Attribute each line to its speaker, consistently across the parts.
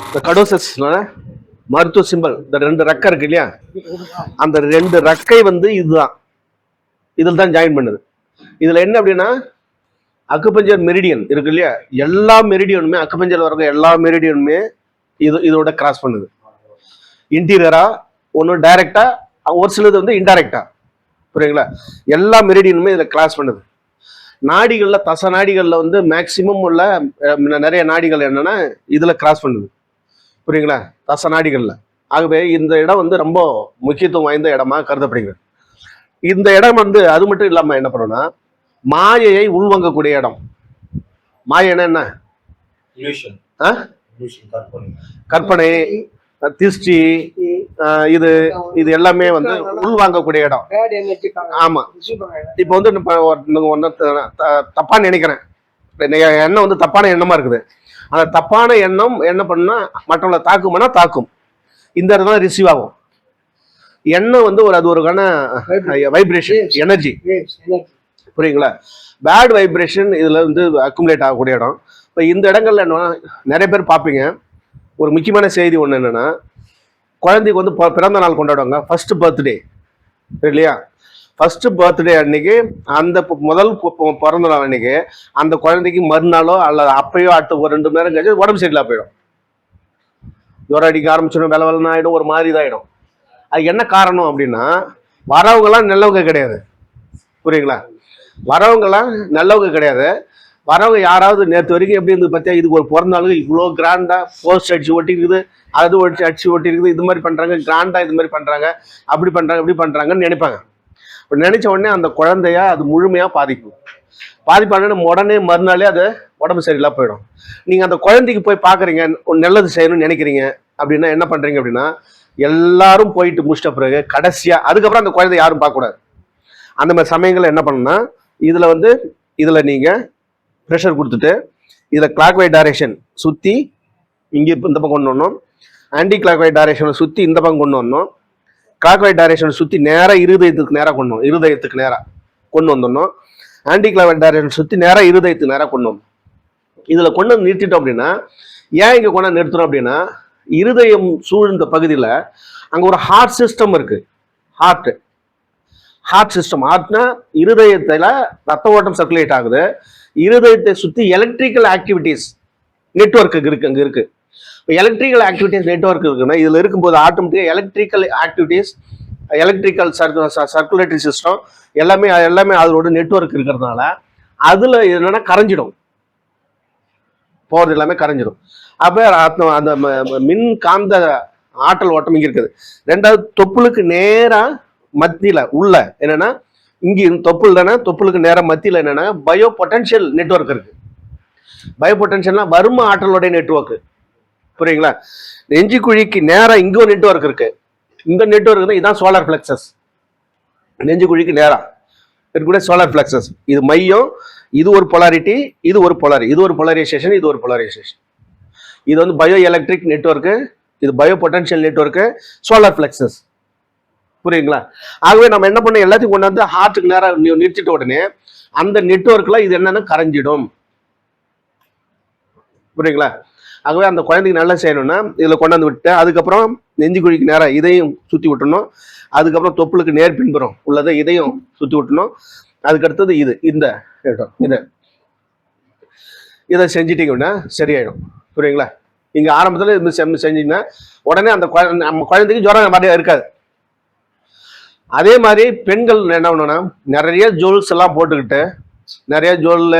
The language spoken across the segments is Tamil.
Speaker 1: இந்த கடோசஸ் மருத்துவ சிம்பல், இந்த 2 ரெக்கை இருக்கு இல்லையா, அந்த 2 ரெக்கை வந்து இதுதான், இதில் தான் ஜாயின் பண்ணுது. இதுல என்ன அப்படின்னா அக்குபஞ்சர் மெரிடியன் இருக்கு இல்லையா, எல்லா மெரிடியனுமே அக்குபஞ்சர்ல வர எல்லா மெரிடியனுமே இதோட கிராஸ் பண்ணுது. இன்டீரியரா ஒன்று டைரக்டா, ஒரு சிலது வந்து இன்டைரக்டா. புரியுங்களா? எல்லா மெரிடியனுமே இதில் கிராஸ் பண்ணுது. நாடிகள்ல தச நாடிகள்ல வந்து மேக்சிமம் உள்ள நிறைய நாடிகள் என்னன்னா இதுல கிராஸ் பண்ணுது. புரியுங்களா? தச நாடிகள்ல. ஆகவே இந்த இடம் வந்து ரொம்ப முக்கியத்துவம் வாய்ந்த இடமா கருதப்படுகிறது. இந்த இடம் வந்து அது மட்டும் இல்லாம என்ன பண்ணணும்னா மாயையை உள்வாங்கக்கூடிய இடம். மாயைன்னா என்ன? கற்பனை, திருஷ்டி, இது இது எல்லாமே வந்து உள்வாங்கக்கூடிய இடம். ஆமா. இப்ப வந்து தப்பா நினைக்கிறேன், எண்ணம் வந்து தப்பான எண்ணமா இருக்குது. அந்த தப்பான எண்ணம் என்ன பண்ணா மற்றவங்களை தாக்குமானா தாக்கும். இந்த இடத்துல தான் ரிசீவ் ஆகும். எண்ணம் வந்து அது ஒரு வைப்ரேஷன், எனர்ஜி. புரியுங்களா? பேட் வைப்ரேஷன் இதுல வந்து அக்குமுலேட் ஆகக்கூடிய இடம். இப்போ இந்த இடங்கள்ல என்ன நிறைய பேர் பார்ப்பீங்க. ஒரு முக்கியமான செய்தி ஒன்று என்னன்னா, குழந்தைக்கு வந்து பிறந்த நாள் கொண்டாடுவாங்க, ஃபர்ஸ்ட் பர்த்டே இல்லையா? ஃபர்ஸ்ட் பர்த்டே அன்னைக்கு அந்த முதல் பிறந்த நாள் அன்னைக்கு அந்த குழந்தைக்கு மறுநாளோ அல்லது அப்பயோ அடுத்த ஒரு 2 மணி நேரம் கழிச்சு உடம்பு சரியில்லாம போயிடும். ஜுரம் அடிக்க ஆரம்பிச்சிடும், வெலை வெள்ளன்னு ஆகிடும், ஒரு மாதிரி இதாகிடும். அது என்ன காரணம் அப்படின்னா, வரவங்கலாம் நல்லவங்க கிடையாது. புரியுங்களா? வரவங்கலாம் நல்லவங்க கிடையாது. வரவங்க யாராவது நேற்று வரைக்கும் எப்படி இருந்து பார்த்தியா, இதுக்கு ஒரு பிறந்த நாளுக்கு இவ்வளோ கிராண்டா போஸ்ட் அடிச்சு ஒட்டிருக்குது, அது அடிச்சு ஒட்டிருக்குது, இது மாதிரி பண்றாங்க, கிராண்டா இது மாதிரி பண்றாங்க, அப்படி பண்றாங்க, இப்படி பண்றாங்கன்னு நினைப்பாங்க. இப்போ நினைச்ச உடனே அந்த குழந்தைய அது முழுமையா பாதிப்பான உடனே மறுநாளே அது உடம்பு சரியில்லாம போயிடும். நீங்க அந்த குழந்தைக்கு போய் பாக்குறீங்க, நல்லது செய்யணும்னு நினைக்கிறீங்க அப்படின்னா என்ன பண்றீங்க அப்படின்னா, எல்லாரும் போயிட்டு முடிச்சிட்ட பிறகு கடைசியா அதுக்கப்புறம் அந்த குழந்தை யாரும் பார்க்கக்கூடாது. அந்த மாதிரி சமயங்கள்ல என்ன பண்ணணும்னா, இதுல நீங்க ப்ரெஷர் கொடுத்துட்டு இதில் கிளாக் வைஸ் டைரக்ஷன் சுற்றி இங்கே இந்த பக்கம் கொண்டு வரணும், ஆன்டி கிளாக் வைஸ் டைரக்ஷனை சுற்றி இந்த பக்கம் கொண்டு வரணும், கிளாக் வைஸ் டைரக்ஷனை சுற்றி நேராக இருதயத்துக்கு நேராக கொண்டு வந்துடணும், ஆன்டி கிளாக் வைஸ் டைரக்ஷன் சுற்றி நேராக இருதயத்துக்கு நேராக கொண்டு வரணும். இதில் கொண்டு வந்து நிறுத்திட்டோம் அப்படின்னா, ஏன் இங்கே கொண்டு வந்து நிறுத்துறோம் அப்படின்னா, இருதயம் சூழ்ந்த பகுதியில் அங்கே ஒரு ஹார்ட் சிஸ்டம் இருக்கு. ஹார்ட் சிஸ்டம், ஹார்ட்னா இருதயத்தில் ரத்த ஓட்டம் சர்க்குலேட் ஆகுது. இருதயத்தை சுற்றி எலக்ட்ரிக்கல் ஆக்டிவிட்டிஸ் நெட்வொர்க் இருக்கு, அங்கே இருக்கு. இப்போ எலக்ட்ரிக்கல் ஆக்டிவிட்டிஸ் நெட்வொர்க் இருக்குன்னா இதில் இருக்கும்போது ஆட்டோமேட்டிக்காக electrical activities, electrical circulatory system எல்லாமே அதோட நெட்வொர்க் இருக்கிறதுனால அதில் என்னன்னா கரைஞ்சிடும், போகிறது எல்லாமே கரைஞ்சிடும். அப்போ அந்த மின் காந்த ஆற்றல் ஓட்டம் இங்கே இருக்குது. ரெண்டாவது தொப்புளுக்கு நேராக மத்தியில் உள்ள என்னன்னா, இங்கே தொப்புள் தானே, தொப்புளுக்கு நேரம் மத்தியில் என்னன்னா பயோ பொட்டன்ஷியல் நெட்வொர்க் இருக்கு. பயோ பொட்டன்ஷியல்னா வர்ம ஆற்றலோடைய நெட்வொர்க். புரியுங்களா? நெஞ்சு குழிக்கு நேரம் இங்கே ஒரு நெட்வொர்க் இருக்கு. இந்த நெட்வொர்க் தான் இதான் சோலார் பிளெக்சஸ். நெஞ்சு குழிக்கு நேரம் இருக்கக்கூடிய சோலார் பிளெக்சஸ். இது மையம், இது ஒரு பொலாரிட்டி, இது ஒரு போலரைசேஷன், இது ஒரு போலரைசேஷன். இது வந்து பயோ எலக்ட்ரிக் நெட்வொர்க்கு, இது bio potential network, solar plexus. புரியுங்களா? ஆகவே நம்ம என்ன பண்ண, எல்லாத்தையும் கொண்டு வந்து ஹார்ட்டுக்கு நேரம் நிறுத்திட்ட உடனே அந்த நெட்வொர்க்ல இது என்னன்னு கரைஞ்சிடும். புரியுங்களா? ஆகவே அந்த குழந்தைக்கு நல்லா செய்யணும்னா இதுல கொண்டாந்து விட்டு அதுக்கப்புறம் நெஞ்சு குழிக்கு நேரம் இதையும் சுத்தி விட்டணும், அதுக்கப்புறம் தொப்புளுக்கு நேர் பின்புறம் உள்ளதை இதையும் சுத்தி விட்டணும், அதுக்கடுத்தது இந்த இதை செஞ்சிட்டீங்கன்னா சரியாயிடும். புரியுங்களா? நீங்க ஆரம்பத்துல இது செஞ்சீங்கன்னா உடனே அந்த நம்ம குழந்தைக்கு ஜுரம் மாதிரியா இருக்காது. அதே மாதிரி பெண்கள் என்ன பண்ணணும்னா, நிறைய ஜுவல்ஸ் எல்லாம் போட்டுக்கிட்டு, நிறைய ஜுவல்ல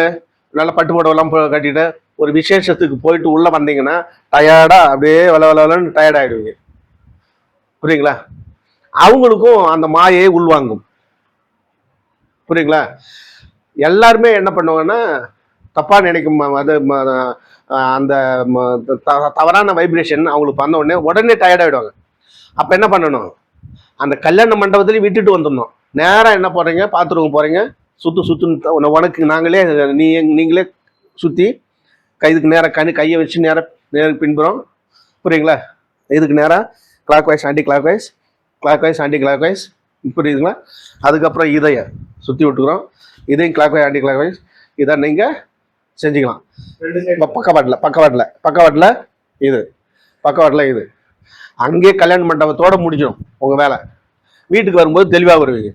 Speaker 1: நல்லா பட்டு புடவெல்லாம் கட்டிட்டு ஒரு விசேஷத்துக்கு போயிட்டு உள்ள வந்தீங்கன்னா டயர்டா அப்படியே வளவலன்னு டயர்ட் ஆயிடுவீங்க. புரியுங்களா? அவங்களுக்கும் அந்த மாயை உள்வாங்கும். புரியுங்களா? எல்லாருமே என்ன பண்ணுவாங்கன்னா தப்பா நினைக்கும், அது அந்த தவறான வைப்ரேஷன் அவங்களுக்கு பண்ண உடனே டயர்ட் ஆயிடுவாங்க. அப்ப என்ன பண்ணணும், அந்த கல்யாண மண்டபத்திலையும் விட்டுட்டு வந்துடணும். நேரம் என்ன போறீங்க, பாத்ரூம் போறீங்க, சுத்து உனக்கு நீங்களே சுத்தி இதுக்கு நேரம் கையை வச்சு நேர பின்புறம். புரியுங்களா? இதுக்கு நேரம் clockwise anticlockwise, clockwise anticlockwise. புரியுதுங்களா? அதுக்கப்புறம் இதைய சுத்தி விட்டுக்கிறோம், இதையும் clockwise anticlockwise. இதை நீங்க செஞ்சுக்கலாம். பக்கவாட்டில் இது பக்கவாட்டில் இது. அங்கேயே கல்யாண மண்டபத்தோட முடிஞ்சிடும் உங்கள் வேலை. வீட்டுக்கு வரும்போது தெளிவாக வருவீங்க.